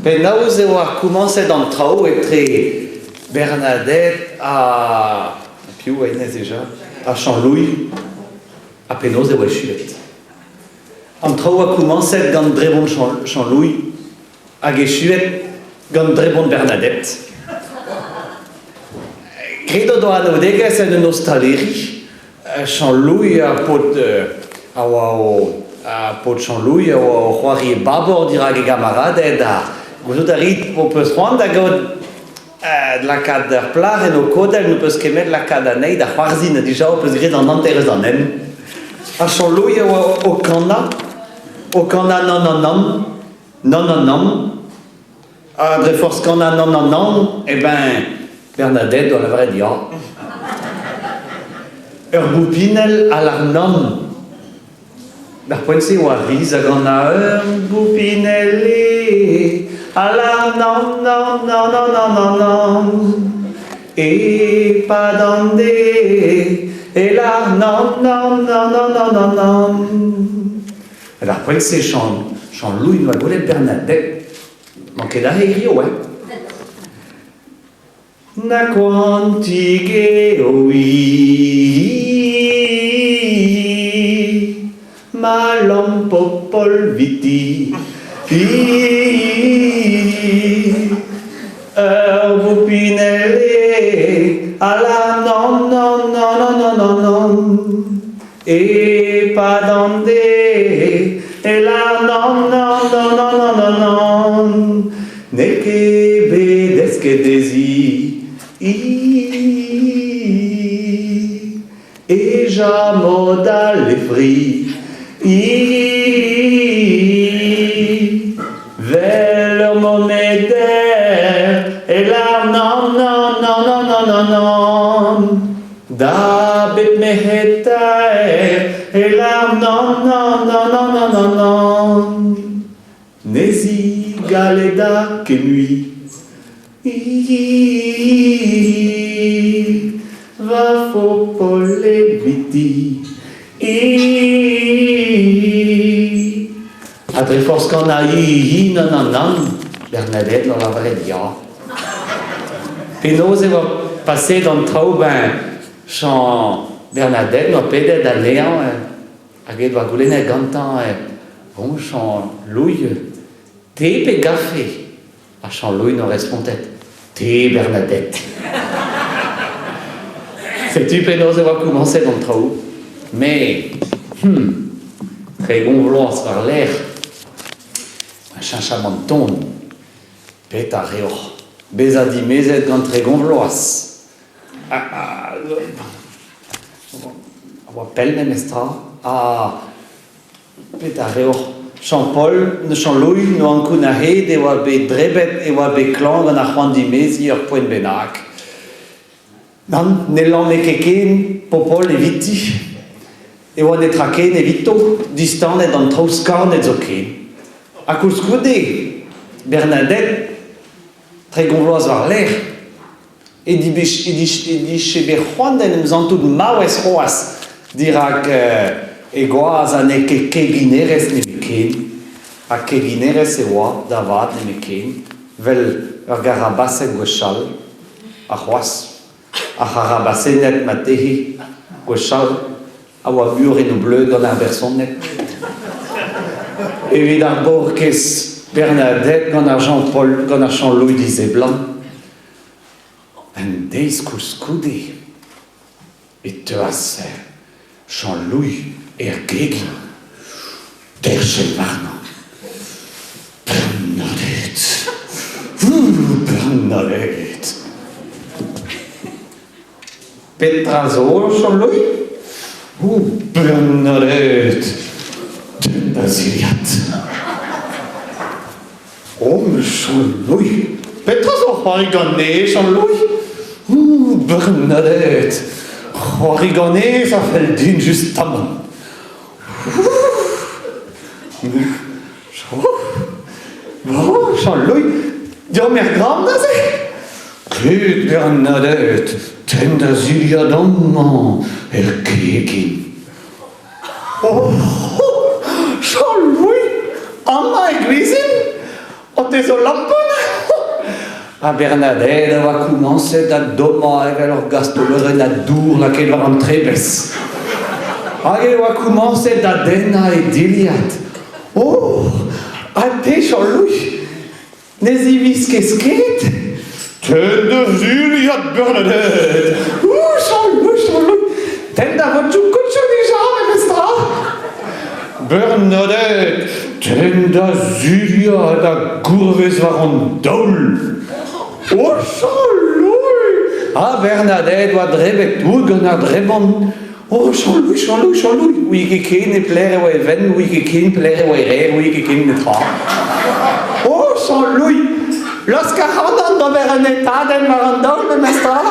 Penaos eo ar koumanset an traoù etre Bernadette a piou a Inès déjà a Chanlouille a penaos eo echuet. An traoù a koumanset gant drevon Chanlouille hag echuet gant drevon Bernadette. Gredo do anodegez en un ostaleri Chanlouille a pot a pot Chanlouille a c'hoari e babor dira ge gamaradet a gouzout a rit o peus c'hoant da gaot de la kad ur plar en o kodel nou peus kemet la kad anei da c'hoarzin a dija o peus gret an anterez an en. A Chanlouille o kana non, a dre force kana non, e ben Bernadette doit la vraie dia. Ur boupinel a lar non. Dar poent-se o a riz a gant a ur boupinel a lar non. E pa dande e lar non. Dar poent-se Chanlouille doa goulet Bernadette. Manket da heirio, Na quantige malom popol viti vupinele ala non e pas dande e la non ne que bedes que desi e ja modal le fri vers moneder et la non da bet meheta et la non nesi galeda que nuit va fopole viti a dre force qu'on a non Bernadette dans la vraie dia penaos eo passé dans le traoù chan Bernadette no pedet da lean hag e doa goulennet gantan bon Chanlouille te pe gaffe a Chanlouille no respondet te Bernadette. C'est-tu penaos eo a koumanset dans le traoù mais très gonvloaz war l'air un chinchamant ton pet a reoc'h bez a dimezet gant très gonvloaz a oa pellmen estra a pet a reoc'h Chanlouille no an koun a hed e oa bet drebet e oa bet klan gant ar c'hoant dimezi ur poent bennak nan ne lan ne keken popol eviti e oa ne traken evito distanet an traoù skarnet zo ken a koulskoude Bernadette très gonvloaz war l'air e di chebe c'hoant en em zantout maouez c'hoaz dirak e goaz a ne keginerez ne me ken a keginerez e oa da vat ne me ken vel ur garabaset gwechal a c'hoaz a c'harabasenet matehi gwechal a oa mur en o bleu gant ar bersonnet evit ar borkez Bernadette gant ar Jean-Paul gant ar Chanlouille dize blanc en deiz koulskoude e teuas Chanlouille gegin der chelvarnan Bernadette petra zo Chanlouille Bernadette da ziriat Chanlouille petra zo c'hoariganne Chanlouille Bernadette c'hoariganne ça fel din justamment bon Chanlouille dir mer gram da se kret Bernadette ten da ziriat amman gegin Chanlouille amma eglizin o des lampon. A Bernadette va commencer à doma avec leur gastoleur et la dour laquelle va rentrer bes. Elle va commencer à dena et diliat. Oh, a te Jean-Louis, n'es-y vis qu'est-ce Ten de Juliette Bernadette. Jean-Louis. Ten da votre couche déjà, mais mestra. Bernadette, ten da Julia da gourves varon dol. Oh, Jean-Louis. Ah, Bernadette va drebe tout gana drebon. Oh, Jean-Louis. Oui, qui kenne plaire ou even, oui, qui kenne plaire ou rêve, oui, qui kenne tra. Oh, Jean-Louis. Lorsqu'à Randon dans un état d'un marandol, le mestra,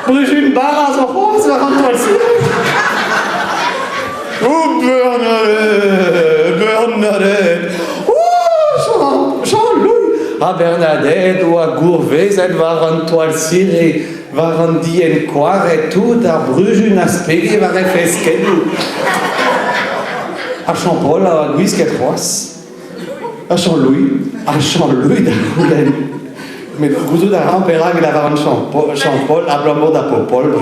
brûle une barre à son rose, va rentrer aussi. Oh, Bernadette. Oh, Jean-Louis. Ah, Bernadette, ou à Gourvez, elle va rentrer aussi, va rendre un coire et tout, à brûle une aspect, va refesquer nous. À Champol, à Louis Quétroas. À Jean-Louis d'Aroulen. Mais le goût d'un rampéra, il avait un Champol, à Blamont d'Apopol,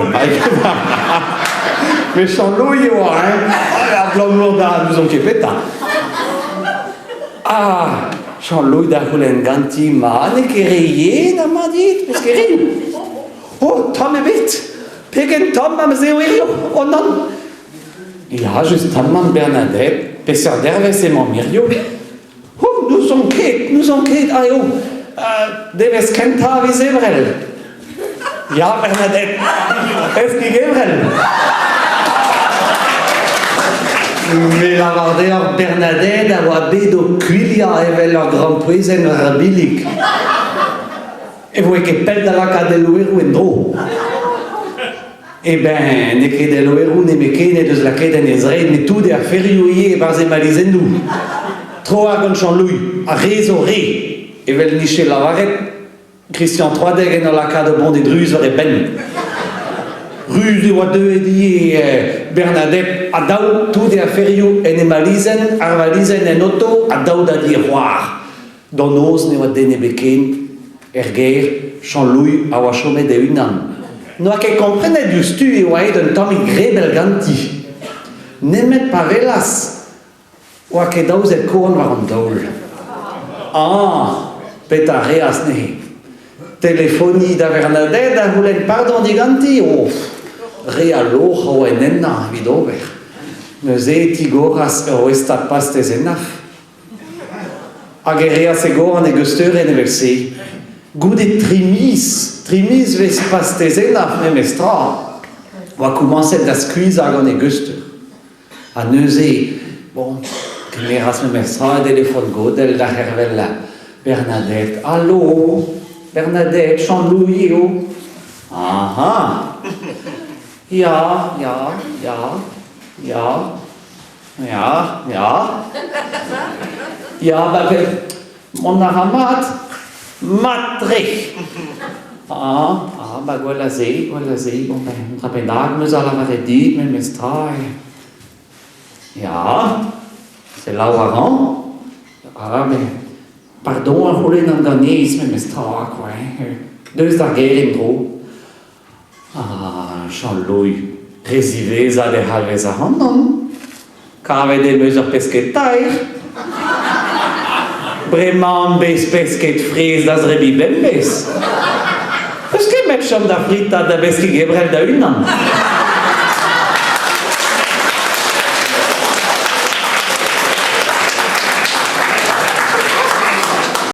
mais Jean-Louis, à Blamont nous ont képéta. Ah, Jean-Louis d'Aroulen, ganti, man, et qui rayé, n'a m'a dit, parce qu'il rit. Oh, Tom est vite. Pegen Tom, am Zéoïrio, oh non. Ja, justement, Bernadette, Pesser d'Herves et mon Mirio. Oh, nous sommes quêtes, aïe, deves kenta wie Sebrel. Ja, Bernadette, est-ce qu'il est Gebrel? Mais la vardeur Bernadette a bédo cuilia avec leur grand poison rabilique. Et vous que pelle de la cadeloueru en dro. Eh ben, ne cadeloueru ne me kene de la quête en Israël, ne tout de affairioyer et par zemalizendu. Trop à Jean-Louis, à résoré. Et vel nicher la varette, Christian III degen dans la cas de bon des drus et ben. Rue de Wadeux et dit Bernadette, à Dao, tout de affairioyer en emalizen, arvalizen en auto, à Dao da diroir. Dans nos ne wadé ne beken, erguer, Jean-Louis, à wachome de unam. Nous a que comprenne du stu et ouaille d'un temps grebel ganti. Ne met pas velas, ou a que Dao zet koron varandol. Ah, petare asne. Téléphonie da Bernadette, da hulen pardon diganti. Oh, realoha o enenna vidover. Neuze tigoras esta pastes enaf. Agerea segora ne gusteur en verse. Goude trimis ves pastes enaf ne mestra. Va commencer da squeeze a ne gusteur. A neuze, bon, Meras me mestra téléphone godel da hervella. Bernadette, allô? Bernadette, Jean-Louis, oh. Aha. Ja. Ja, aber mon aramat matrich. Bah voilà c'est. Bon ben, trapenag me ala dit, mais mestra. Ja. C'est là où avant. Ah, mais pardon, on voulait n'en donner, mais mestra, quoi. Deux daguerres en gros. Ah, Jean-Louis, résivé ça de halves à non. Car avec des mesures pesquetaires. Vraiment, bes pesquet frise, das rebibembes. Parce que même chambre d'Afrique, t'as des pesquet Gabriel da une.